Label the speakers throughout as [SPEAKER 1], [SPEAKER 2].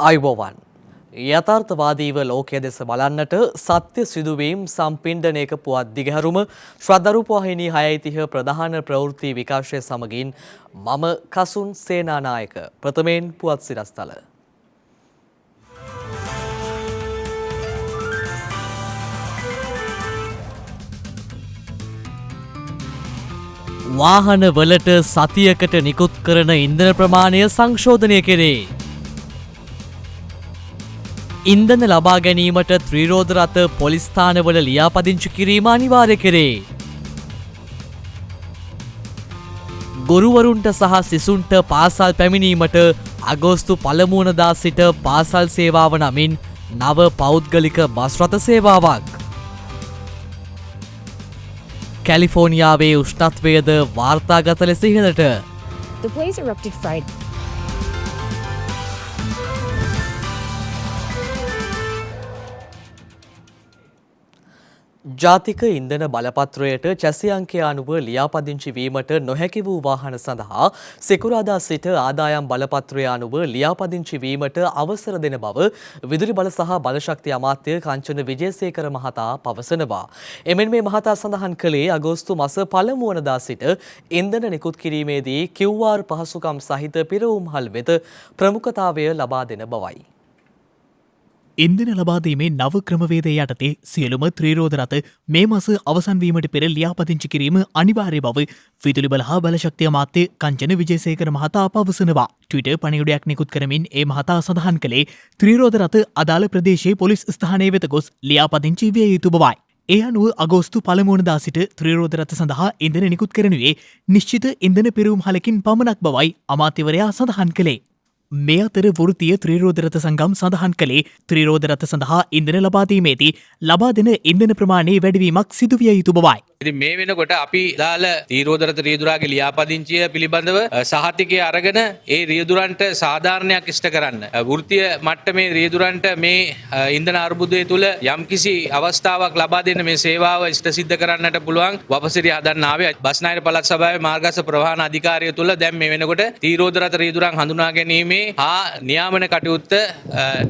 [SPEAKER 1] අයිබෝවන් යථාර්ථවාදීව ලෝකයේ දෙස බලන්නට සත්‍ය සිදුවීම් සම්පින්ඩනයක පුවත් දිගහැරුම ශ්‍රද්ධරූපවාහිනී 6:30 ප්‍රධාන ප්‍රවෘත්ති විකාශය සමගින් මම කසුන් සේනානායක ප්‍රථමයෙන් පුවත් සිරස්තල. වාහනවලට සතියකට නිකුත් කරන ඉන්ධන ප්‍රමාණය සංශෝධනය කෙරේ. ඉන්ධන ලබා ගැනීමට ත්‍රිරෝද රථ පොලිස් ස්ථානවල ලියාපදිංචි කිරීම අනිවාර්ය කෙරේ. ගුරුවරුන්ට සහ සිසුන්ට පාසල් පැමිණීමට අගෝස්තු 1 වනදා සිට පාසල් සේවාව නමින් නව පෞද්ගලික බස් රථ සේවාවක්. කැලිෆෝනියාවේ උෂ්ණත්වයද වාර්තාගත ලෙස ඉහළට.
[SPEAKER 2] The blaze erupted Friday.
[SPEAKER 1] ජාතික ඉන්ධන බලපත්‍රයට චැසි අංකය අනුව ලියාපදිංචි වීමට නොහැකි වූ වාහන සඳහා සිකුරාදා සිට ආදායම් බලපත්‍රය අනුව ලියාපදිංචි වීමට අවසර දෙන බව විදුලි බල සහ බලශක්ති අමාත්‍ය කංචන විජේසේකර මහතා පවසනවා. එමෙන් මේ මහතා සඳහන් කළේ අගෝස්තු මාස 1 වනදා සිට ඉන්ධන නිකුත් කිරීමේදී QR පහසුකම් සහිත පිරවුම්හල් වෙත ප්‍රමුඛතාවය ලබා දෙන බවයි.
[SPEAKER 3] ඉන්ධන ලබාදීමේ නව ක්‍රමවේදය යටතේ සියලුම ත්‍රිරෝද රථ මේ මාස අවසන් වීමට පෙර ලියාපදිංචි කිරීම අනිවාර්ය බව විදුලි බල හා බලශක්ති අමාත්‍ය කංචන විජේසේකර මහතා පවසනවා. ට්විටර් පණිවිඩයක් නිකුත් කරමින් ඒ මහතා සඳහන් කළේ ත්‍රිරෝද රථ අදාළ ප්‍රදේශයේ පොලිස් ස්ථානයේ වෙත ගොස් ලියාපදිංචි විය යුතු බවයි. ඒ අනුව අගෝස්තු 1 වනදා සිට ත්‍රිරෝද රථ සඳහා ඉන්ධන නිකුත් කරනුයේ නිශ්චිත ඉන්ධන පිරවුම්හලකින් පමණක් බවයි අමාත්‍යවරයා සඳහන් කළේ. මේ අතර වෘත්තීය ත්‍රිරෝද රථ සංගම් සඳහන් කළේ ත්‍රිරෝද රථ සඳහා ඉන්ධන ලබා දීමේදී ලබා දෙන ඉන්ධන ප්‍රමාණයේ වැඩිවීමක් සිදු විය යුතු බවයි.
[SPEAKER 4] ඉතින් මේ වෙනකොට අපි දාල ත්‍රිරෝද රථ රියදුරාගේ ලියාපදිංචිය පිළිබඳව සහතිකය අරගෙන ඒ රියදුරන්ට සාධාරණයක් ඉෂ්ට කරන්න. වෘත්තීය මට්ටමේ රියදුරන්ට මේ ඉන්ධන අර්බුදය තුළ යම්කිසි අවස්ථාවක් ලබා දෙන්න මේ සේවාව ඉෂ්ට සිද්ධ කරන්නට පුළුවන් වපසිරිය හදන්න ආවේ බස්නාහිර පළාත් සභාවේ මාර්ගස්ස ප්‍රවාහන අධිකාරිය තුළ දැන් මේ වෙනකොට ත්‍රිරෝද රථ රියදුරන් හඳුනා ගැනීමේ හා නියාමන කටයුත්ත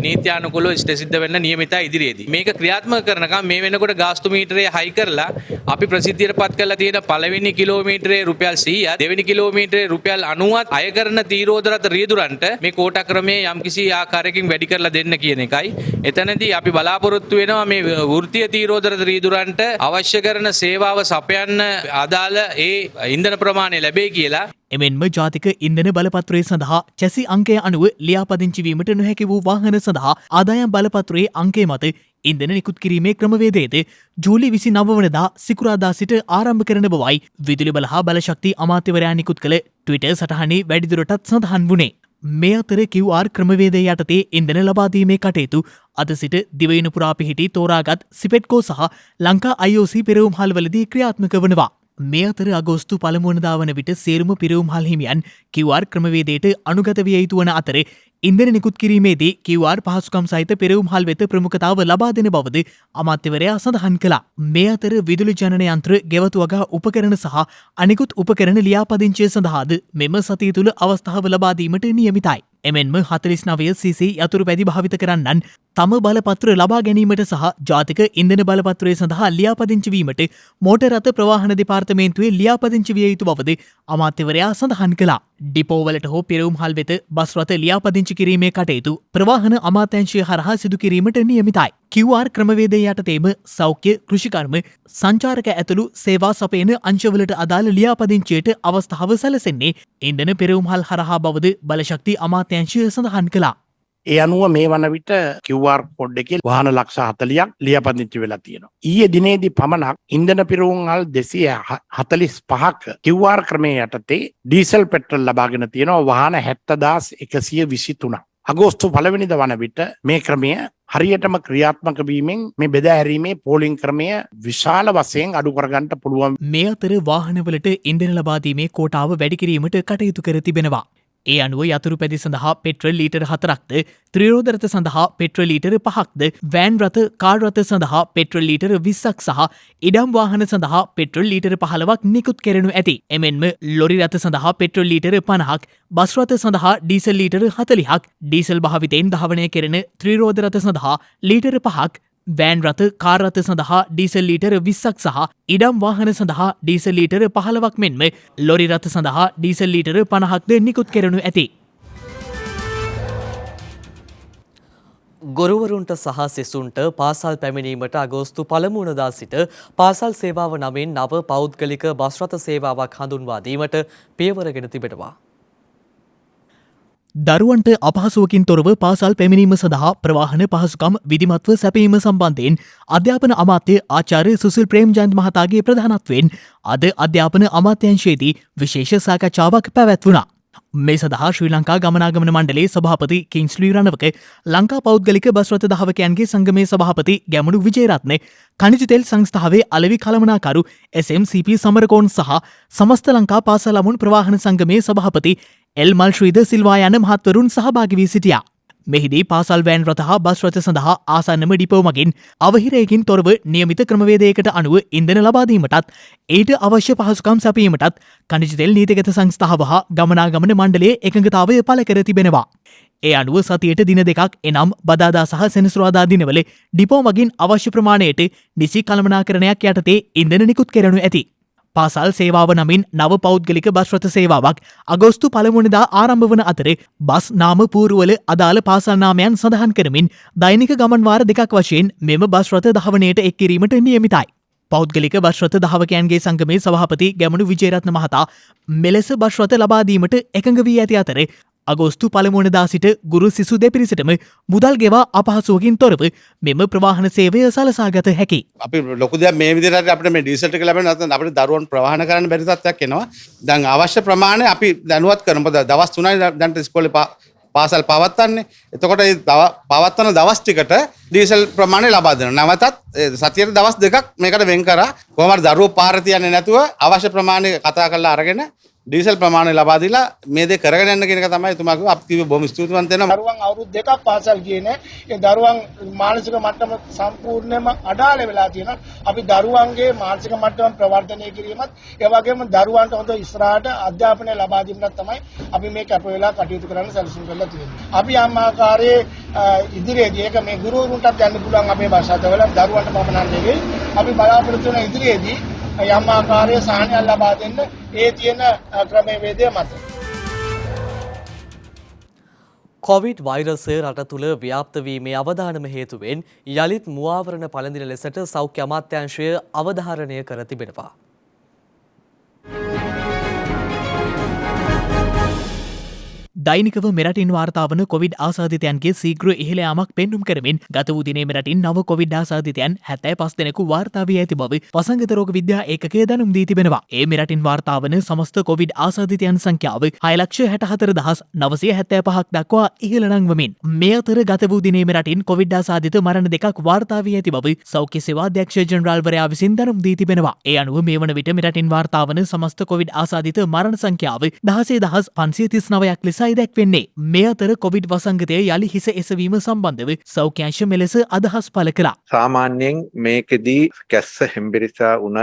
[SPEAKER 4] නීත්‍යානුකූලව ඉෂ්ට සිද්ධ වෙන්න නියමිතයි ඉදිරියේදී. මේක ක්‍රියාත්මක කරනකම් මේ වෙනකොට ගාස්තු මීටරය හයි කරලා අපි ප්‍රසිද්ධියට පත් කරලා තියෙන පළවෙනි කිලෝමීටරේ රුපියල් 100ක් දෙවෙනි කිලෝමීටරේ රුපියල් 90ක් අය කරන ත්‍රිරෝද රථ රියදුරන්ට මේ කෝටා ක්‍රමයේ යම්කිසි ආකාරයකින් වැඩි කරලා දෙන්න කියන එකයි. එතනදී අපි බලාපොරොත්තු වෙනවා මේ වෘත්තීය ත්‍රිරෝද රථ රියදුරන්ට අවශ්‍ය කරන සේවාව සපයන්න අදාළ ඒ ඉන්ධන ප්‍රමාණය ලැබේ කියලා.
[SPEAKER 3] එමෙන්ම ජාතික ඉන්ධන බලපත්‍රය සඳහා චැසි අංකය අනුව ලියාපදිංචි වීමට නොහැකි වූ වාහන සඳහා ආදායම් බලපත්‍රයේ අංකය මත ඉන්ධන නිකුත් කිරීමේ ක්‍රමවේදයේද ජූලි 29 වනදා සිකුරාදා සිට ආරම්භ කරන බවයි විදුලි බල හා බලශක්ති අමාත්‍යවරයා නිකුත් කළ ට්විටර් සටහනේ වැඩිදුරටත් සඳහන් වුණේ. මේ අතර QR ක්‍රමවේදය යටතේ ඉන්ධන ලබා දීමේ කටයුතු අද සිට දිවයින පුරා පිහිටි තෝරාගත් සිපෙට්කෝ සහ ලංකා IOC පෙරවුම්හල්වලදී ක්‍රියාත්මක වනවා. මේ අතර අගෝස්තු 1 වනදා වන විට සේරුම පිරවුම්හල් හිමියන් QR ක්‍රමවේදයට අනුගත විය යුතු වන අතර ඉන්ධන නිකුත් කිරීමේදී QR පහසුකම් සහිත පෙරවුම්හල් වෙත ප්‍රමුඛතාව ලබා දෙන බවද අමාත්‍යවරයා සඳහන් කළා. මේ අතර විදුලි ජනන යන්ත්‍ර, ගෙවතු වගා උපකරණ සහ අනිකුත් උපකරණ ලියාපදිංචිය සඳහාද මෙම සතිය තුළ අවස්ථාව ලබා දීමට නියමිතයි. එමෙන්ම 49 cc යතුරු පැදි භාවිත කරන්නන් තම බලපත්‍ර ලබා ගැනීමට සහ ජාතික ඉන්ධන බලපත්‍රය සඳහා ලියාපදිංචි වීමට මෝටර් රථ ප්‍රවාහන දෙපාර්තමේන්තුවේ ලියාපදිංචි විය යුතු බවද අමාත්‍යවරයා සඳහන් කළා. ඩිපෝවලට හෝ පිරවුම්හල් වෙත බස් රථ ලියාපදිංචි කිරීමේ කටයුතු ප්‍රවාහන අමාත්‍යාංශය හරහා සිදු කිරීමට නියමිතයි. QR ක්‍රමවේදය යටතේම සෞඛ්‍ය, කෘෂිකර්ම, සංචාරක ඇතුළු සේවා සපයන අංශවලට අදාළ ලියාපදිංචියට අවස්ථාව සැලසෙන්නේ ඉන්ධන පෙරවුම්හල් හරහා බවද බලශක්ති අමාත්‍යාංශය සඳහන් කළා.
[SPEAKER 5] ඒ අනුව මේ වන විට QR කෝඩ් එකේ වාහන ලක්ෂ 40ක් ලියාපදිංචි වෙලා තියෙනවා. ඊයේ දිනේදී පමණක් ඉන්ධන පිරවුම්හල් 245ක QR ක්‍රමයේ යටතේ ඩීසල් පෙට්‍රල් ලබාගෙන තියෙනවා වාහන 70123ක්. අගෝස්තු 1 වෙනිදා වන විට මේ ක්‍රමය හරියටම ක්‍රියාත්මක වීමෙන් මේ බෙදා හැරීමේ පෝලිං ක්‍රමය විශාල වශයෙන් අඩු කරගන්න පුළුවන්.
[SPEAKER 3] මේ අතර වාහනවලට ඉන්ධන ලබා දීමේ කෝටාව වැඩි කිරීමට කටයුතු කර තිබෙනවා. ඒ අනුව යතුරු පැදි සඳහා පෙට්‍රල් ලීටර් 4ක්ද, ත්‍රිරෝද රථ සඳහා පෙට්‍රල් ලීටර් 5ක්ද, වෑන් රථ, කාර් රථ සඳහා පෙට්‍රල් ලීටර් 20ක් සහ ඉඩම් වාහන සඳහා පෙට්‍රල් ලීටර් 15ක් නිකුත් කෙරෙනු ඇති. එමෙන්ම ලොරි රථ සඳහා පෙට්‍රල් ලීටර් 50ක්, බස් රථ සඳහා ඩීසල් ලීටර් 40ක්, ඩීසල් භාවිතයෙන් ධාවනය කෙරෙන ත්‍රිරෝද රථ සඳහා ලීටර් 5ක්, වෑන් රථ, කාර් රථ සඳහා ඩීසල් ලීටර් 20ක් සහ ඉඩම් වාහන සඳහා ඩීසල් ලීටර් 15ක් මෙන්ම ලොරි රථ සඳහා ඩීසල් ලීටර් 50ක්ද නිකුත් කෙරෙනු ඇති.
[SPEAKER 1] ගුරුවරුන්ට සහ සිසුන්ට පාසල් පැමිණීමට අගෝස්තු 1 වනදා සිට පාසල් සේවාව නමින් නව පෞද්ගලික බස් රථ සේවාවක් හඳුන්වා දීමට පියවරගෙන තිබෙනවා.
[SPEAKER 3] දරුවන්ට අපහසුවකින් තොරව පාසල් පැමිණීම සඳහා ප්‍රවාහන පහසුකම් විධිමත්ව සැපීම සම්බන්ධයෙන් අධ්‍යාපන අමාත්‍ය ආචාර්ය සුසිල් ප්‍රේම්ජන්ත් මහතාගේ ප්‍රධානත්වයෙන් අද අධ්‍යාපන අමාත්‍යංශයේදී විශේෂ සාකච්ඡාවක් පැවැත්වුණා. මේ සඳහා ශ්‍රී ලංකා ගමනාගමන මණ්ඩලයේ සභාපති කිංස්ලි රණවක, ලංකා පෞද්ගලික බස් රථ ධාවකයන්ගේ සංගමේ සභාපති ගැමුණු විජේරත්න, ඛනිජ තෙල් සංස්ථාවේ අලෙවි කළමනාකරු SMCP සමරකෝන් සහ සමස්ත ලංකා පාසල් අමුන් ප්‍රවාහන සංගමේ සභාපති එල් මල්ශ්‍රීද සිල්වා යන මහත්වරුන් සහභාගී වී සිටියා. මෙහිදී පාසල් වෑන් රථ හා බස් රථ සඳහා ආසන්නම ඩිපෝ මගින් අවහිරයකින් තොරව නියමිත ක්‍රමවේදයකට අනුව ඉන්ධන ලබා දීමටත් ඊට අවශ්‍ය පහසුකම් සැපීමටත් ඛනිජ තෙල් නීතිගත සංස්ථාව හා ගමනාගමන මණ්ඩලයේ එකඟතාවය පළ කර තිබෙනවා. ඒ අනුව සතියට දින දෙකක් එනම් බදාදා සහ සෙනසුරාදා දිනවල ඩිපෝ මගින් අවශ්‍ය ප්‍රමාණයට නිසි කළමනාකරණයක් යටතේ ඉන්ධන නිකුත් කෙරෙනු ඇති. පාසල් සේවාව නමින් නව පෞද්ගලික බස් රථ සේවාවක් අගෝස්තු 1 වනදා ආරම්භ වන අතර බස් නාම පූර්වවල අදාළ පාසල් නාමයන් සඳහන් කරමින් දෛනික ගමන් වාර දෙකක් වශයෙන් මෙම බස් රථ ධාවනයට එක් කිරීමට නියමිතයි. පෞද්ගලික බස් රථ ධාවකයන්ගේ සංගමේ සභාපති ගැමුණු විජේරත්න මහතා මෙලෙස බස් රථ ලබා දීමට එකඟ වී ඇති අතර අගෝස්තු 1 වනදා සිට ගුරු සිසු දෙපිරිසටම මුදල් ගෙවා අපහසුවකින් තොරව මෙම ප්‍රවාහන සේවය සලසාගත හැකි.
[SPEAKER 6] අපි ලොකු දෙයක් මේ විදිහට අපිට මේ ඩීසල් ටික ලැබෙන නැත්නම් අපිට දරුවන් ප්‍රවාහන කරන්න බැරි තත්ත්වයක් එනවා. දැන් අවශ්‍ය ප්‍රමාණය අපි දැනුවත් කරමු. දවස් 3යි දැන් ඉස්කෝලේ පාසල් පවත්වන්නේ. එතකොට ඒ පවත්වන දවස් ටිකට ඩීසල් ප්‍රමාණය ලබා දෙනවා. නැවතත් සතියේ දවස් දෙකක් මේකට වෙන් කරා කොහොමද දරුවෝ පාර තියන්නේ නැතුව අවශ්‍ය ප්‍රමාණය කතා කරලා අරගෙන ඩීසල් ප්‍රමාණය ලබා දීලා මේ දේ කරගෙන යන්න කියන එක තමයි එතුමා කිව්වා. අපි කිව්වේ බොහොම ස්තුතිවන්ත වෙනවා.
[SPEAKER 7] දරුවන් අවුරුදු දෙකක් පාසල් ගියේ නෑ. ඒ දරුවන් මානසික මට්ටම සම්පූර්ණයෙන්ම අඩාල වෙලා තියෙනවා. අපි දරුවන්ගේ මානසික මට්ටම ප්‍රවර්ධනය කිරීමත් ඒ වගේම දරුවන්ට හොඳ ඉස්සරහට අධ්‍යාපනය ලබා දීමත් තමයි අපි මේ කැප වෙලා කටයුතු කරන්න සැලසුම් කරලා තියෙන්නේ. අපි යම් ආකාරයේ ඉදිරියේදී ඒක මේ ගුරුවරුන්ටත් ගන්න පුළුවන් අපේ භාෂාවල දරුවන්ට පමණක් නෙවෙයි. අපි බලාපොරොත්තු වෙන ඉදිරියේදී යම් ආකාරයේ සහනයක් ලබා දෙන්න ඒ තියෙන ක්‍රමවේදය මත.
[SPEAKER 1] කොවිඩ් වෛරසය රට තුළ ව්‍යාප්ත වීමේ අවධානම හේතුවෙන් යළිත් මුවාවරණ පළඳින ලෙසට සෞඛ්‍ය අමාත්‍යාංශය අවධාරණය කර තිබෙනවා.
[SPEAKER 3] දෛනිකව මෙරටින් වාර්තාවන කොවිඩ් ආසාදිතයන්ගේ සීග්‍ර ඉහළ යාමක් පෙන්නුම් කරමින් ගත වූ දිනේ මෙරටින් නව කොවිඩ් ආසාදිතයන් 75 දෙනෙකු වාර්තා වී ඇති බව වසංගත රෝග විද්‍යා ඒකකය දැනුම් දී තිබෙනවා. ඒ මෙරටින් වාර්තාවන සමස්ත කොවිඩ් ආසාදිතයන් සංඛ්‍යාව 6,64,975ක් දක්වා ඉහළ නංවමින් මේ අතර ගත වූ දිනේ මෙරටින් කොවිඩ් ආසාදිත මරණ දෙකක් වාර්තා වී ඇති බව සෞඛ්‍ය සේවා අධ්‍යක්ෂ ජෙනරාල්වරයා විසින් දැනුම් දී තිබෙනවා. ඒ අනුව මේ වන විට මෙරටින් වාර්තාවන සමස්ත කොවිඩ් ආසාදිත මරණ සංඛ්‍යාව 16,539ක් ලෙසයි දැක්වෙන්නේ. මේ අතර කොවිඩ් වසංගතය යළි හිස එසවීම සම්බන්ධව සෞඛ්‍යංශ මෙලෙස අදහස් පළ කළා.
[SPEAKER 8] සාමාන්‍යයෙන් මේකෙදී කැස්ස හෙම්බිරිසා වුණ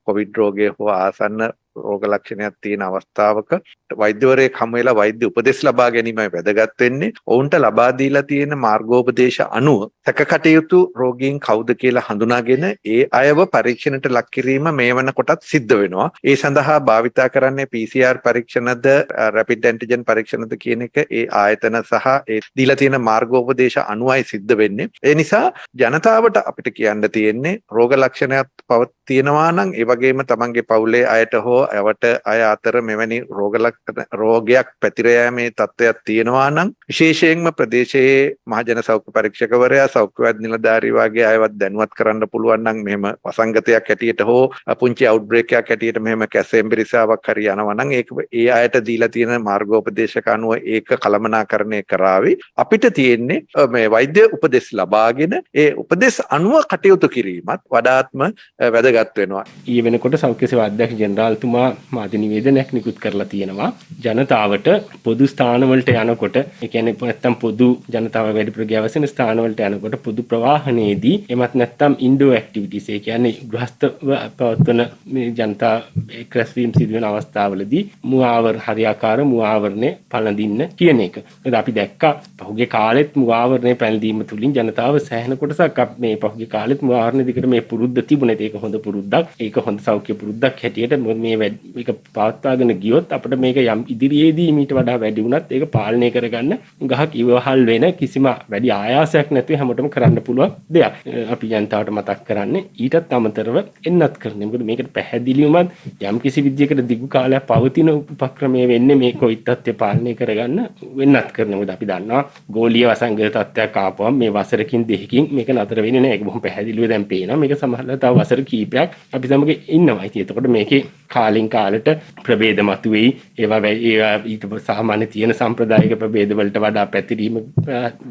[SPEAKER 8] කොවිඩ් රෝගය හෝ ආසන්න රෝග ලක්ෂණයක් තියෙන අවස්ථාවක වෛද්‍යවරයෙක් හමු වෙලා වෛද්‍ය උපදෙස් ලබා ගැනීමයි වැදගත් වෙන්නේ. ඔවුන්ට ලබා දීලා තියෙන මාර්ගෝපදේශ අනුව සැකකටයුතු රෝගීන් කවුද කියලා හඳුනාගෙන ඒ අයව පරීක්ෂණයට ලක් කිරීම මේ වෙනකොටත් සිද්ධ වෙනවා. ඒ සඳහා භාවිතා කරන්නේ PCR පරීක්ෂණද රැපිඩ් ඇන්ටිජන් පරීක්ෂණද කියන එක ඒ ආයතන සහ ඒ දීලා තියෙන මාර්ගෝපදේශ අනුවයි සිද්ධ වෙන්නේ. ඒ නිසා ජනතාවට අපිට කියන්න තියෙන්නේ රෝග ලක්ෂණයක් තියෙනවා නම් ඒ වගේම තමන්ගේ පවුලේ අයට හෝ එවට අය අතර මෙවැනි රෝගයක් පැතිර යෑමේ තත්ත්වයක් තියෙනවා නම් විශේෂයෙන්ම ප්‍රදේශයේ මහජන සෞඛ්‍ය පරීක්ෂකවරයා සෞඛ්‍ය නිලධාරී වගේ අයවත් දැනුවත් කරන්න පුළුවන් නම් මෙහෙම වසංගතයක් හැටියට හෝ පුංචි අවුට්බ්‍රේක් එකක් හැටියට මෙහෙම කැසෙම්බිරිසාවක් හරි යනවා නම් ඒක ඒ අයට දීලා තියෙන මාර්ගෝපදේශක අනුව ඒක කළමනාකරණය කරાવી අපිට තියෙන්නේ මේ වෛද්‍ය උපදෙස් ලබාගෙන ඒ උපදෙස් අනුව කටයුතු කිරීමත් වඩාත්ම වැදගත් වෙනවා.
[SPEAKER 9] ඊ වෙනකොට සෞඛ්‍ය සේවා අධ්‍යක්ෂ ජෙනරාල්තුමා එතුමා මාධ්‍ය නිවේදනයක් නිකුත් කරලා තියෙනවා. ජනතාවට පොදු ස්ථානවලට යනකොට, ඒ කියන්නේ නැත්තම් පොදු ජනතාව වැඩිපුර ගැවසෙන ස්ථානවලට යනකොට පොදු ප්‍රවාහනයේදී එමත් නැත්තම් ඉන්ඩෝ ඇක්ටිවිටිස්, ඒ කියන්නේ ගෘහස්ත පවත්වන මේ ජනතා එක්රැස්වීම් සිදුවෙන අවස්ථාවලදී මුවාවර හරියාකාර මුවාවරණය පළඳින්න කියන එක. මොකද අපි දැක්කා පහුගිය කාලෙත් මුවාවරණය පැළඳීම තුලින් ජනතාව සෑහෙන කොටසක් මේ පහුගිය කාලෙත් මුවාවරණ දිකට මේ පුරුද්ද තිබුණේ. ඒක හොඳ පුරුද්දක්. ඒක හොඳ සෞඛ්‍ය පුරුද්දක් හැටියට මේ මේක පවත්වාගෙන ගියොත් අපිට මේක යම් ඉදිරියේදී මීට වඩා වැඩි වුණත් ඒක පාලනය කරගන්න ගහක් ඉවහල් වෙන කිසිම වැඩි ආයාසයක් නැතුව හැමෝටම කරන්න පුළුවන් දෙයක්. අපි ජනතාවට මතක් කරන්නේ ඊටත් අමතරව එන්නත් කරන්නේ. මොකද මේකට පැහැදිලිවම යම් කිසි විදියකට දිගු කාලයක් පවතින උපක්‍රමය වෙන්නේ මේ කොවිඩ් තත්ත්වය පාලනය කරගන්න වෙන්නත් කරන්නේ. මොකද අපි දන්නවා ගෝලීය වසංගත තත්ත්වයක් ආපුවම මේ වසරකින් දෙකකින් මේක නතර වෙන්නේ නැහැ. ඒක බොහොම පැහැදිලිව දැන් පේනවා. මේක සමහරවිට තව වසර කීපයක් අපි සමග ඉන්නවා. ඉතින් එතකොට මේකේ කාලින් කාලට ප්‍රභේද මතුවේයි. ඒවා ඊට සාමාන්‍ය තියෙන සම්ප්‍රදායික ප්‍රභේද වලට වඩා පැතිරීම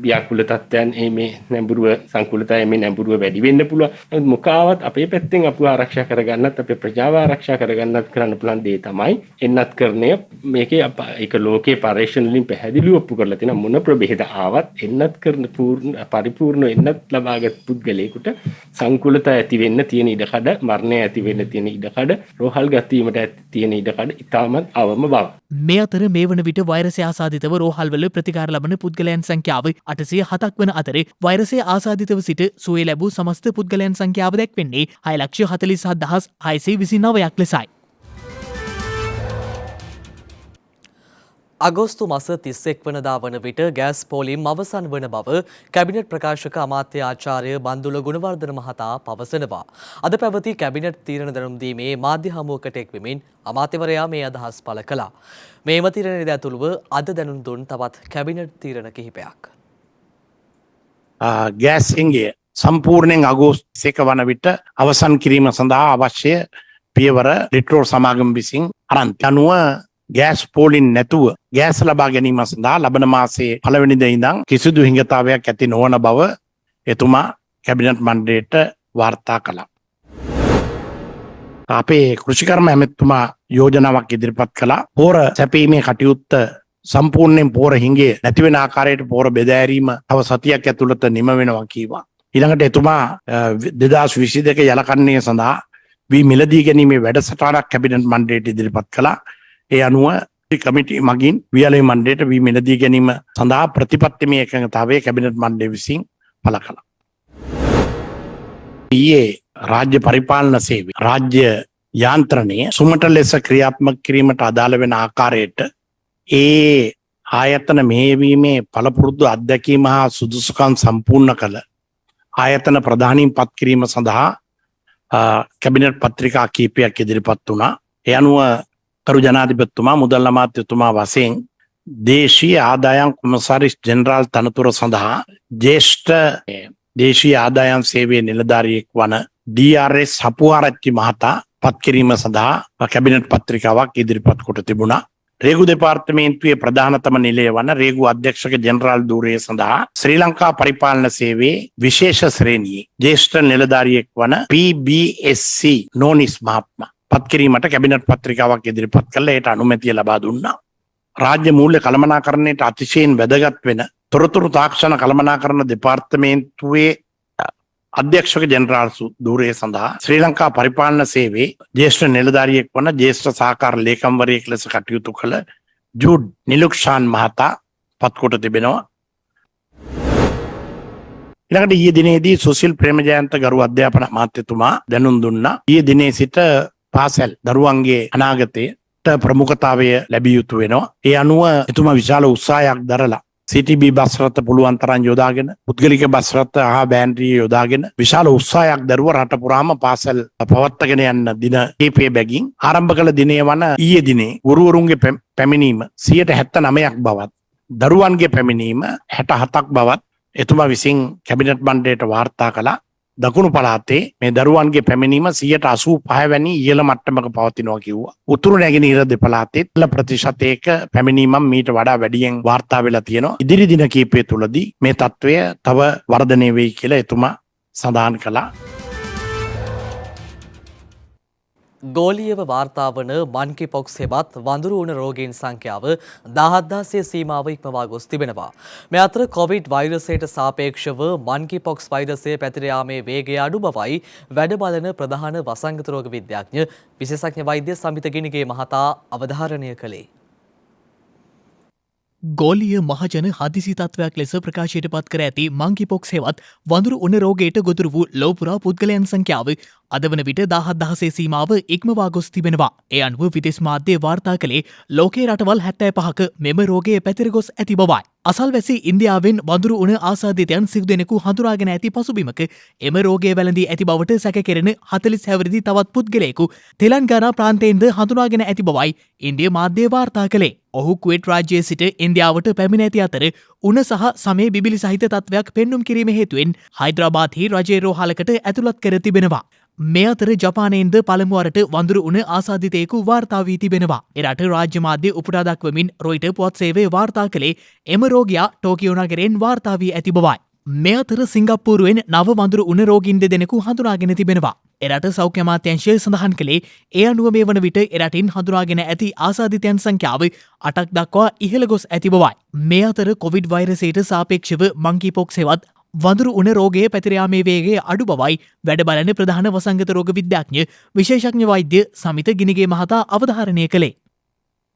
[SPEAKER 9] ව්‍යාකූල තත්ත්වයන් මේ නැඹුරුව සංකූලතාවය මේ නැඹුරුව වැඩි වෙන්න පුළුවන්. මොකාවත් අපේ පැත්තෙන් අපව ආරක්ෂා කරගන්නත් අපේ ප්‍රජාව ආරක්ෂා කරගන්නත් කරන්න පුළුවන් දේ තමයි එන්නත් කරණය. මේකේ ඒක ලෝකේ පරීක්ෂණ වලින් පැහැදිලිව ඔප්පු කරලා තියෙන මොන ප්‍රභේද ආවත් එන්නත් කරන පරිපූර්ණ එන්නත් ලබාගත් පුද්ගලයෙකුට සංකූලතාවය ඇති වෙන්න තියෙන ඉඩකඩ, මරණය ඇති වෙන්න තියෙන ඉඩකඩ, රෝහල් ගතීමට තියෙන ඉඩකඩ ඉතාමත් අවම බව.
[SPEAKER 3] මේ අතර මේ වන විට වෛරසය ආසාදිතව රෝහල්වල ප්‍රතිකාර ලබන පුද්ගලයන් සංඛ්‍යාව 807ක් වන අතර වෛරසය ආසාදිතව සිට සුවය ලැබූ සමස්ත පුද්ගලයන් සංඛ්‍යාව දැක්වෙන්නේ 6,47,629ක් ලෙසයි.
[SPEAKER 1] අගෝස්තු මාස 31 වනදා වන විට ගෑස් පෝලිම් අවසන් වන බව කැබිනට් ප්‍රකාශක අමාත්‍ය ආචාර්ය බන්දුල ගුණවර්ධන මහතා පවසනවා. අද පැවති කැබිනට් තීරණ දැනුම් දීමේ මාධ්‍ය හමුවකට එක්වෙමින් අමාත්‍යවරයා මේ අදහස් පළ කළා. මේම තීරණයද ඇතුළුව අද දැනුම් දුන් තවත් කැබිනට් තීරණ කිහිපයක්.
[SPEAKER 5] ගෑස්ගේ සම්පූර්ණයෙන් අගෝස්තු 1 වන විට අවසන් කිරීම සඳහා අවශ්‍ය පියවර ලිට්‍රෝල් සමාගම විසින් අරන් යනුව ගෑස් පෝලින් නැතුව ගෑස් ලබා ගැනීම සඳහා ලබන මාසයේ පළවෙනිදා ඉඳන් කිසිදු හිඟතාවයක් ඇති නොවන බව එතුමා කැබිනට් මණ්ඩලයට වාර්තා කළා. අපේ කෘෂිකර්ම ඇමතුමා යෝජනාවක් ඉදිරිපත් කළා. පෝර සැපීමේ කටයුත්ත සම්පූර්ණයෙන් පෝර හිඟේ නැති වෙන ආකාරයට පෝර බෙදෑරීම තව සතියක් ඇතුළත නිම වෙනවා කීවා. ඊළඟට එතුමා 2022 යලකන්නේ සඳහා වී මිලදී ගැනීමේ වැඩසටහනක් කැබිනට් මණ්ඩලයට ඉදිරිපත් කළා. ඒ අනුව කමිටි මගින් වියලේ මණ්ඩලයට වී මිලදී ගැනීම සඳහා ප්‍රතිපත්තිමය එකඟතාවය කැබිනට් මණ්ඩලය විසින් පළ කළා. ඊයේ රාජ්‍ය පරිපාලන සේවය රාජ්‍ය යාන්ත්‍රණය සුමට ලෙස ක්‍රියාත්මක කිරීමට අදාළ වෙන ආකාරයට ඒ ආයතන මෙහෙයවීමේ පළපුරුදු අත්දැකීම හා සුදුසුකම් සම්පූර්ණ කළ ආයතන ප්‍රධානීන් පත් කිරීම සඳහා කැබිනට් පත්‍රිකා කීපයක් ඉදිරිපත් වුණා. ඒ අනුව කරු ජනාධිපතිතුමා මුදල් අමාත්‍යතුමා වශයෙන් දේශීය ආදායම් කොමසාරිස් ජෙනරාල් තනතුර සඳහා ජ්‍යෙෂ්ඨ දේශීය ආදායම් සේවයේ නිලධාරියෙක් වන DRS සපුආරච්චි මහතා පත් කිරීම සඳහා කැබිනට් පත්‍රිකාවක් ඉදිරිපත් කොට තිබුණා. රේගු දෙපාර්තමේන්තුවේ ප්‍රධානතම නිලය වන රේගු අධ්‍යක්ෂක ජෙනරාල් ධූරය සඳහා ශ්‍රී ලංකා පරිපාලන සේවයේ විශේෂ ශ්‍රේණියේ ජ්‍යෙෂ්ඨ නිලධාරියෙක් වන PBSC නෝනිස් මහත්මයා පත් කිරීමට කැබිනට් පත්‍රිකාවක් ඉදිරිපත් කළා. ඒට අනුමැතිය ලබා දුන්නා. රාජ්‍ය මූල්‍ය කළමනාකරණයට අතිශයින් වැදගත් වෙන තොරතුරු තාක්ෂණ කළමනාකරණ දෙපාර්තමේන්තුවේ අධ්‍යක්ෂක ජෙනරාල් ධූරය සඳහා ශ්‍රී ලංකා පරිපාලන සේවයේ ජ්‍යෙෂ්ඨ නිලධාරියෙක් වන ජ්‍යෙෂ්ඨ සහකාර ලේකම්වරයෙක් ලෙස කටයුතු කළ ජූඩ් නිලුක්ෂාන් මහතා පත් කොට තිබෙනවා. ඊළඟට ඊයේ දිනේදී සුසිල් ප්‍රේමජයන්ත ගරු අධ්‍යාපන අමාත්‍යතුමා දැනුම් දුන්නා. ඊයේ දිනේ සිට පාසල් දරුවන්ගේ අනාගතයට ප්‍රමුඛතාවය ලැබිය යුතු වෙනවා. ඒ අනුව එතුමා විශාල උත්සාහයක් දරලා CTB බස් රථ පුළුවන් තරම් යොදාගෙන පුද්ගලික බස් රථ හා බෑන්ඩරිය යොදාගෙන විශාල උත්සාහයක් දරුව රට පුරාම පාසල් පවත්වාගෙන යන්න දින කීපය බැගින් ආරම්භ කළ දිනේ වන ඊයේ දිනේ ගුරුවරුන්ගේ පැමිණීම 79ක් බවත් දරුවන්ගේ පැමිණීම 67ක් බවත් එතුමා විසින් කැබිනට් මණ්ඩලයට වාර්තා කළා. දකුණු පළාතේ මේ දරුවන්ගේ පැමිණීම 85 වැනි ඉහළ මට්ටමක පවතිනවා කිව්වා. උතුරු නැගෙනහිර දෙපළාතේ ප්‍රතිශතයක පැමිණීමක් මීට වඩා වැඩියෙන් වාර්තා වෙලා තියෙනවා. ඉදිරි දින කිහිපය තුලදී මේ තත්ත්වය තව වර්ධනය වෙයි කියලා එතුමා සඳහන් කළා.
[SPEAKER 1] ගෝලීයව වාර්තා වන මන්කි පොක්ස් හෙවත් වඳුරු උණ රෝගීන් සංඛ්‍යාව 10000 සීමාව ඉක්මවා ගොස් තිබෙනවා. මේ අතර කොවිඩ් වෛරසයට සාපේක්ෂව මන්කි පොක්ස් වෛරසය පැතිර යාමේ වේගය අඩු බවයි වැඩ බලන ප්‍රධාන වසංගත රෝග විද්‍යාඥ විශේෂඥ වෛද්‍ය සමිත ගිනිගේ මහතා අවධාරණය කළේ.
[SPEAKER 3] ගෝලිය මහජන හදිසි තත්වයක් ලෙස ප්‍රකාශයට පත් කර ඇති මංකිපොක්ස් හෙවත් වඳුරු උණ රෝගයට ගොදුරු වූ ලෝපුරා පුද්ගලයන් සංඛ්‍යාව අද වන විට 10000 සීමාව ඉක්මවා ගොස් තිබෙනවා. ඒ අනුව විදේශ මාධ්‍ය වාර්තා කළේ ලෝකයේ රටවල් 75ක මෙම රෝගය පැතිර ගොස් ඇති බවයි. අසල්වැසි ඉන්දියාවෙන් වඳුරු උණ ආසාදිතයන් සිදු දෙනෙකු හඳුනාගෙන ඇති පසුබිමක එම රෝගය වැළඳී ඇති බවට සැකකෙරෙන 40 හැවිරිදි තවත් පුද්ගලයෙකු තෙලංගානා ප්‍රාන්තයෙන්ද හඳුනාගෙන ඇති බවයි ඉන්දිය මාධ්‍ය වාර්තා කළේ. ඔහු කුවේට් රාජ්‍යයේ සිට ඉන්දියාවට පැමිණ ඇති අතර උණ සහ සමේ බිබිලි සහිත තත්වයක් පෙන්නුම් කිරීම හේතුවෙන් හයිද්‍රාබාද්හි රජයේ රෝහලකට ඇතුළත් කර තිබෙනවා. මේ අතර ජපානයෙන්ද පළමු වරට වඳුරු උණ ආසාදිතයෙකු වාර්තා වී තිබෙනවා. එරට රාජ්‍ය මාධ්‍ය උපුටා දක්වමින් රොයිටර් පුවත් සේවය වාර්තා කළේ එම රෝගියා ටෝකියෝ නගරයෙන් වාර්තා වී ඇති බවයි. මේ අතර සිංගප්පූරුවෙන් නව වඳුරු උණ රෝගීන් දෙදෙනෙකු හඳුනාගෙන තිබෙනවා. එරට සෞඛ්‍ය අමාත්‍යාංශය සඳහන් කළේ ඒ අනුව මේ වන විට එරටින් හඳුනාගෙන ඇති ආසාදිතයන් සංඛ්‍යාව 8ක් දක්වා ඉහළ ගොස් ඇති බවයි. මේ අතර කොවිඩ් වෛරසයට සාපේක්ෂව මංකිපොක්ස් හෙවත් වඳුරු උණ රෝගයේ පැතිර යාමේ වේගය අඩු බවයි වැඩ බලන ප්‍රධාන වසංගත රෝග විද්‍යාඥ විශේෂඥ වෛද්‍ය සමිත ගිනිගේ මහතා අවධාරණය කළේ.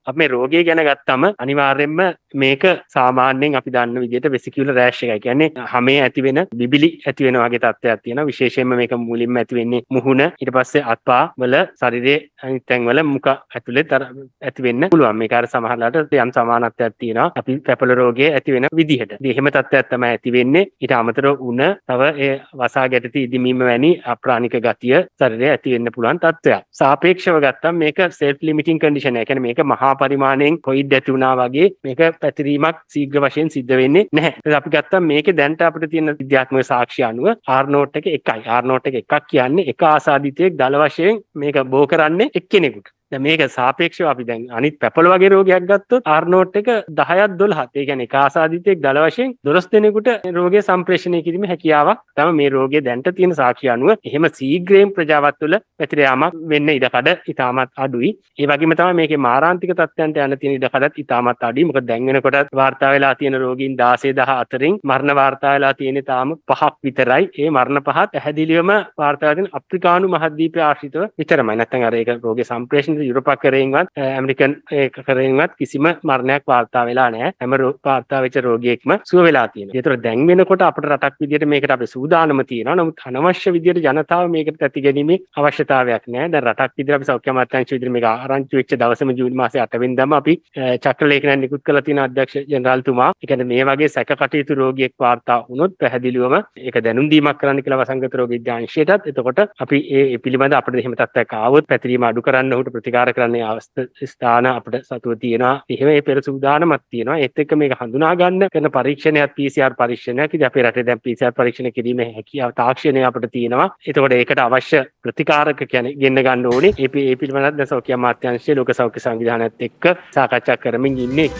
[SPEAKER 9] අපි මේ රෝගය ගැන ගත්තම අනිවාර්යයෙන්ම මේක සාමාන්‍යයෙන් අපි දන්න විදිහට වෙසිකියුලර් රෑෂ් එකයි. කියන්නේ හැමේ ඇති වෙන බිබිලි ඇති වෙන වගේ තත්ත්වයක් තියෙනවා. විශේෂයෙන්ම මේක මුලින්ම ඇති වෙන්නේ මුහුණ, ඊට පස්සේ අත්පා වල, ශරීරයේ අනිත් තැන් වල මුඛ ඇතුලේ ඇති වෙන්න පුළුවන්. මේක අර සමහරලාට යම් සමානත්වයක් තියෙනවා. අපි පැපල රෝගයේ ඇති වෙන විදිහට. ඉතින් එහෙම තත්ත්වයක් තමයි ඇති වෙන්නේ. ඊට අමතරව උණ, තව ඒ වසා ගැටති ඉදිමීම වැනි අප්‍රාණික ගතිය ශරීරයේ ඇති වෙන්න පුළුවන් තත්ත්වයක්. සාපේක්ෂව ගත්තම මේක self limiting condition. ඒ කියන්නේ මේක මහා පරිමාණයෙන් කොවිඩ් ඇති වුණා වගේ මේක පැතිරීමක් ශීඝ්‍ර වශයෙන් සිද්ධ වෙන්නේ නැහැ. ඒක අපි ගත්තම මේකේ දැනට අපිට තියෙන විද්‍යාත්මක සාක්ෂි අනුව R නෝට් එක 1යි. R නෝට් එක 1ක් කියන්නේ එක ආසාදිතයෙක් දල වශයෙන් මේක බෝ කරන්නේ එක්කෙනෙකුට. දැන් මේක සාපේක්ෂව අපි දැන් අනිත් පැපල වගේ රෝගයක් ගත්තොත් R නෝට් එක 10ක් 12ක්. ඒ කියන්නේ එක ආසාදිතයෙක් දල වශයෙන් 12 දෙනෙකුට රෝගය සම්ප්‍රේෂණය කිරීමේ හැකියාවක් තමයි මේ රෝගයේ දැනට තියෙන සාක්ෂි අනුව. එහෙම ශීඝ්‍රයෙන් ප්‍රජාවත් තුළ පැතිර යාමක් වෙන්න ඉඩකඩ ඉතාමත් අඩුයි. ඒ වගේම තමයි මේකේ මාරාන්තික තත්ත්වයන්ට යන තියෙන ඉඩකඩත් ඉතාමත් අඩුයි. මොකද දැන් වෙනකොටත් වාර්තා වෙලා තියෙන රෝගීන් 16014න් මරණ වාර්තා වෙලා තියෙන්නේ තාම 5ක් විතරයි. ඒ මරණ පහත් පැහැදිලිවම වාර්තා වෙලා තියෙන අප්‍රිකානු මහද්වීපය ආශ්‍රිතව විතරමයි. නැත්නම් අර ඒක රෝගේ සම්ප්‍රේෂණ යුරෝපකරයෙන්වත් ඇමරිකන් ඒකකරයෙන්වත් කිසිම මරණයක් වාර්තා වෙලා නැහැ. හැම වාර්තා වෙච්ච රෝගියෙක්ම සුව වෙලා තියෙනවා. ඒතර දැන් වෙනකොට අපේ රටක් විදියට මේකට අපි සූදානම තියෙනවා. නමුත් අනවශ්‍ය විදියට ජනතාව මේකට ඇති ගැනීමේ අවශ්‍යතාවයක් නැහැ. දැන් රටක් විදියට අපි සෞඛ්‍ය අමාත්‍යාංශ විදියට මේක ආරංචි වෙච්ච දවසේම ජූනි මාසේ 8 වෙනිදාම අපි චක්‍ර ලේඛනයක් නිකුත් කළා තියෙන අධ්‍යක්ෂ ජෙනරාල්තුමා. ඒ කියන්නේ මේ වගේ සැක කටයුතු රෝගියෙක් වාර්තා වුණොත් පැහැදිලිවම ඒක දැනුම් දීමක් කරන්න කියලා වසංගත රෝග විද්‍යාංශයටත්. එතකොට අපි ඒ පිළිබඳ අපිට එහෙම තත්ත්වයක් ආවොත් පැතිරීම අඩු කරන්න උට ප්‍රතිකාර කරන්නේ ස්ථාන අපිට සතුව තියෙනවා. එහෙම ඒ පෙර සූදානමක් තියෙනවා. ඒත් එක්ක මේක හඳුනා ගන්න කරන පරීක්ෂණයක් PCR පරීක්ෂණයක්. ඉතින් අපේ රටේ දැන් PCR පරීක්ෂණ කිරීමේ හැකියාව තාක්ෂණය අපිට තියෙනවා. එතකොට ඒකට අවශ්‍ය ප්‍රතිකාරක කියන්නේ ගෙන්න ගන්න ඕනේ. ඒ පිළිබඳව දැන් සෞඛ්‍ය අමාත්‍යාංශයේ ලෝක සෞඛ්‍ය සංවිධානයත් එක්ක සාකච්ඡා කරමින් ඉන්නේ.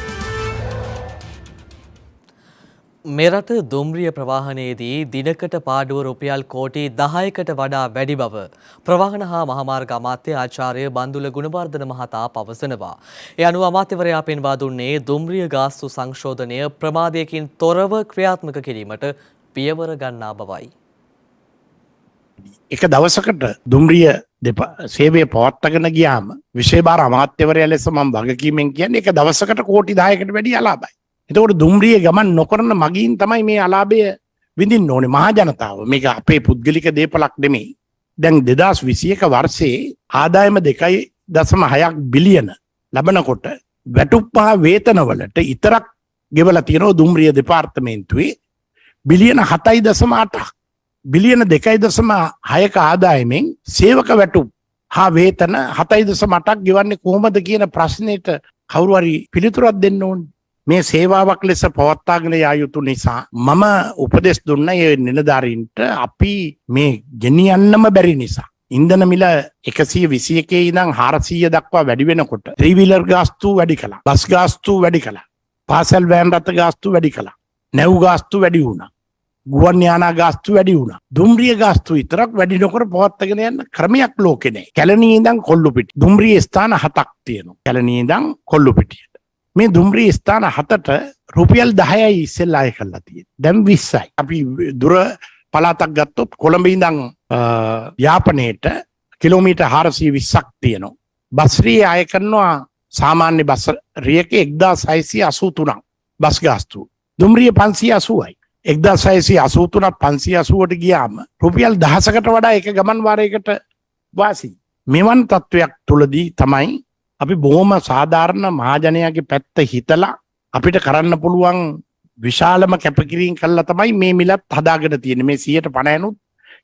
[SPEAKER 1] මෙරට දුම්රිය ප්‍රවාහනයේදී දිනකට පාඩුව රුපියල් කෝටි 10කට වඩා වැඩි බව ප්‍රවාහන හා මහමාර්ග අමාත්‍ය ආචාර්ය බන්දුල ගුණවර්ධන මහතා පවසනවා. ඒ අනුව අමාත්‍යවරයා පෙන්වා දුන්නේ දුම්රිය ගාස්තු සංශෝධනය ප්‍රමාදයකින් තොරව ක්‍රියාත්මක කිරීමට පියවර ගන්නා බවයි.
[SPEAKER 5] එක දවසකට දුම්රිය සේවය පවත්වාගෙන ගියාම විශේෂ අමාත්‍යවරයා ලෙස මම වගකීමෙන් කියන්නේ එක දවසකට කෝටි 10කට වැඩි අලාභයි. එතකොට දුම්රිය ගමන් නොකරන මගීන් තමයි මේ අලාභය විඳින්න ඕනේ මහා ජනතාව. මේක අපේ පුද්ගලික දේපලක් නෙමෙයි. දැන් 2021 වර්ෂයේ ආදායම 2.6 බිලියන ලබනකොට වැටුප්පා වේතනවලට ඉතරක් ගෙවලා තියෙනවා දුම්රිය දෙපාර්තමේන්තුවේ බිලියන 7.8ක්. බිලියන 2.6ක ආදායමෙන් සේවක වැටුප් හා වේතන 7.8ක් ගෙවන්නේ කොහොමද කියන ප්‍රශ්නෙට කවුරු හරි පිළිතුරක් දෙන්න ඕනේ. මේ සේවාවක් ලෙස පවත්වාගෙන යා යුතු නිසා මම උපදෙස් දුන්න ඒ නිලධාරීන්ට අපි මේ ගෙනියන්නම බැරි නිසා ඉන්ධන මිල 121 ඉඳන් 400 දක්වා වැඩි වෙනකොට ත්‍රිවිලර් ගාස්තු වැඩි කළා, බස් ගාස්තු වැඩි කළා, පාසල් වෑන් රථ ගාස්තු වැඩි කළා, නැව් ගාස්තු වැඩි වුණා. ගුවන් යානා ගාස්තු වැඩි වුණා. දුම්රිය ගාස්තු විතරක් වැඩි නොකර පවත්වාගෙන යන්න ක්‍රමයක් ලෝකේ නැහැ. කැලණියේ ඉඳන් කොල්ලුපිටිය. දුම්රිය ස්ථාන 7ක් තියෙනවා. කැලණියේ ඉඳන් කොල්ලුපිටියට. මේ දුම්රිය ස්ථාන 7ට රුපියල් 10යි ඉස්සෙල්ලා අය කරලා තියෙන්නේ. දැන් 20යි. අපි දුර පළාතක් ගත්තොත් කොළඹ ඉඳන් යාපනයේට කිලෝමීටර් 420ක් තියෙනවා. බස් රිය අය කරනවා සාමාන්‍ය බස් රියක 1683ක් බස් ගාස්තුව. දුම්රිය 580යි. 1683ක් 580ට ගියාම රුපියල් 1000කට වඩා එක ගමන් වාරයකට වාසි. මෙවන් තත්වයක් තුලදී තමයි අපි බොහොම සාධාරණ මහජනයාගේ පැත්ත හිතලා අපිට කරන්න පුළුවන් විශාලම කැපකිරීම කළා තමයි මේ මිලත් හදාගෙන තියෙන්නේ. මේ 150නුත්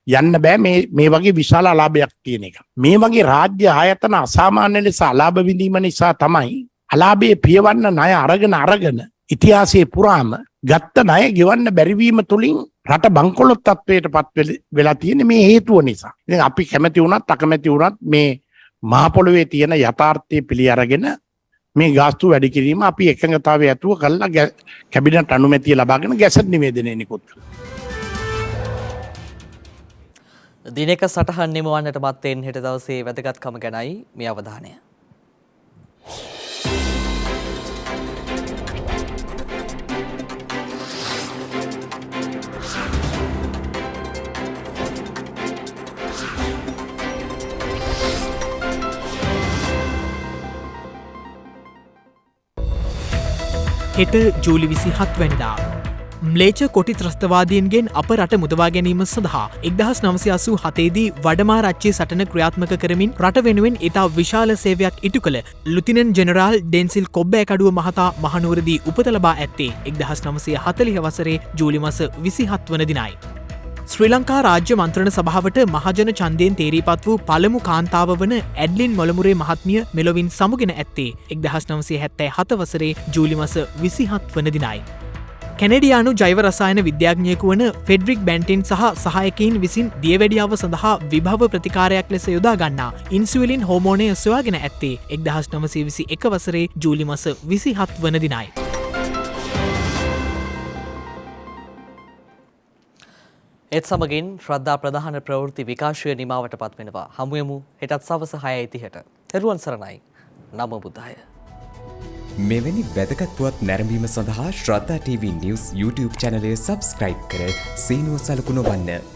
[SPEAKER 5] යන්න බෑ මේ වගේ විශාල අලාභයක් තියෙන එක. මේ වගේ රාජ්‍ය ආයතන අසාමාන්‍ය ලෙස අලාභ විඳීම නිසා තමයි අලාභයේ පියවන්න ණය අරගෙන ඉතිහාසයේ පුරාම ගත්ත ණය ගෙවන්න බැරිවීම තුලින් රට බංකොලොත් තත්වයට පත් වෙලා තියෙන්නේ මේ හේතුව නිසා. ඉතින් අපි කැමති වුණත් අකමැති වුණත් මේ මහ පොළොවේ තියෙන යථාර්ථය පිළි අරගෙන මේ ගාස්තු වැඩි කිරීම අපි එකඟතාවය ඇතුව කළා කැබිනට් අනුමැතිය ලබාගෙන ගැසට් නිවේදනය නිකුත් කළා.
[SPEAKER 1] දිනක සටහන් නිමවන්නට මත්තෙන් හෙට දවසේ වැදගත්කම ගැනයි මේ අවධානය.
[SPEAKER 3] හෙට ජූලි 27 වැනිදා ම්ලේච්ඡ කොටි ත්‍රස්තවාදීන්ගෙන් අප රට මුදවා ගැනීම සඳහා 1987 දී වඩමාරච්චි සටන ක්‍රියාත්මක කරමින් රට වෙනුවෙන් ඉතා විශාල සේවයක් ඉටු කළ ලුතිනන් ජෙනරාල් ඩෙන්සිල් කොබ්බෑකඩුව මහතා මහනුවරදී උපත ලබා ඇත්තේ 1940 වසරේ ජූලි මාස 27 වන දිනයි. ශ්‍රී ලංකා රාජ්‍ය මන්ත්‍රණ සභාවට මහජන ඡන්දයෙන් තේරීපත් වූ පළමු කාන්තාව වන ඇඩ්ලින් මොළමුරේ මහත්මිය මෙලොවින් සමුගෙන ඇත්තේ 1977 වසරේ ජූලි මාස 27 වන දිනයි. කැනෙඩියානු ජෛව රසායන විද්‍යාඥයෙකු වන ෆෙඩරික් බැන්ටින් සහ සහයකයින් විසින් දියවැඩියාව සඳහා විභව ප්‍රතිකාරයක් ලෙස යොදා ගන්නා ඉන්සුලින් හෝමෝනය සොයාගෙන ඇත්තේ 1921 වසරේ ජූලි මාස 27 වන දිනයි.
[SPEAKER 1] ඒත් සමගින් ශ්‍රද්ධා ප්‍රධාන ප්‍රවෘත්ති විකාශය නිමාවට පත්වෙනවා. හමුයමු හෙටත් සවස 6:30ට. තෙරුවන් සරණයි. නමෝ බුද්ධාය.
[SPEAKER 10] මෙවැනි වැදගත් පුවත් නැරඹීම සඳහා ශ්‍රද්ධා TV News YouTube චැනලය සබස්ක්‍රයිබ් කර සීනුව සලකුණ වන්න.